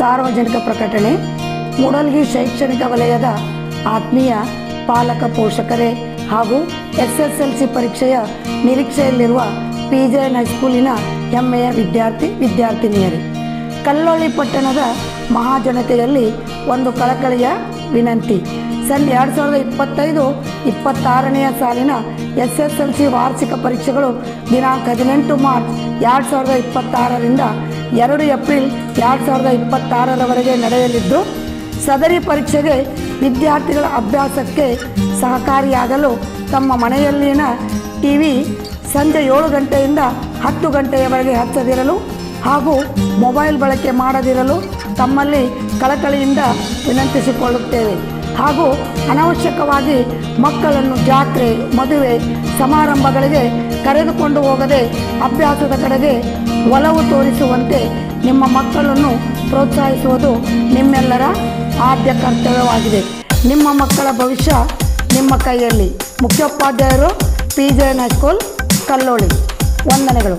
ಸಾರ್ವಜನಿಕ ಪ್ರಕಟಣೆ. ಮೂಡಲಗಿ ಶೈಕ್ಷಣಿಕ ವಲಯದ ಆತ್ಮೀಯ ಪಾಲಕ ಪೋಷಕರೇ ಹಾಗೂ SSLC ಪರೀಕ್ಷೆಯ ನಿರೀಕ್ಷೆಯಲ್ಲಿರುವ PJN ಹೈಸ್ಕೂಲಿನ ಹೆಮ್ಮೆಯ ವಿದ್ಯಾರ್ಥಿನಿಯರೇ, ಕಲ್ಲೋಳಿ ಪಟ್ಟಣದ ಮಹಾಜನತೆಯಲ್ಲಿ ಒಂದು ಕಳಕಳಿಯ ವಿನಂತಿ. 2025-26ನೇ ಸಾಲಿನ SSLC ವಾರ್ಷಿಕ ಪರೀಕ್ಷೆಗಳು ದಿನಾಂಕ 18 ಮಾರ್ಚ್ 2026ರಿಂದ 2 ಏಪ್ರಿಲ್ 2026ರವರೆಗೆ ನಡೆಯಲಿದ್ದು, ಸದರಿ ಪರೀಕ್ಷೆಗೆ ವಿದ್ಯಾರ್ಥಿಗಳ ಅಭ್ಯಾಸಕ್ಕೆ ಸಹಕಾರಿಯಾಗಲು ತಮ್ಮ ಮನೆಯಲ್ಲಿನ TV ಸಂಜೆ 7 ಗಂಟೆಯಿಂದ 10 ಗಂಟೆಯವರೆಗೆ ಹಚ್ಚದಿರಲು ಹಾಗೂ ಮೊಬೈಲ್ ಬಳಕೆ ಮಾಡದಿರಲು ತಮ್ಮಲ್ಲಿ ಕಳಕಳಿಯಿಂದ ವಿನಂತಿಸಿಕೊಳ್ಳುತ್ತೇವೆ. ಹಾಗೂ ಅನಾವಶ್ಯಕವಾಗಿ ಮಕ್ಕಳನ್ನು ಜಾತ್ರೆ, ಮದುವೆ ಸಮಾರಂಭಗಳಿಗೆ ಕರೆದುಕೊಂಡು ಹೋಗದೆ ಅಭ್ಯಾಸದ ಕಡೆಗೆ ಒಲವು ತೋರಿಸುವಂತೆ ನಿಮ್ಮ ಮಕ್ಕಳನ್ನು ಪ್ರೋತ್ಸಾಹಿಸುವುದು ನಿಮ್ಮೆಲ್ಲರ ಆದ್ಯ ಕರ್ತವ್ಯವಾಗಿದೆ. ನಿಮ್ಮ ಮಕ್ಕಳ ಭವಿಷ್ಯ ನಿಮ್ಮ ಕೈಯಲ್ಲಿ. ಮುಖ್ಯೋಪಾಧ್ಯಾಯರು, PJN ಹೈಸ್ಕೂಲ್, ಕಲ್ಲೋಳಿ. ವಂದನೆಗಳು.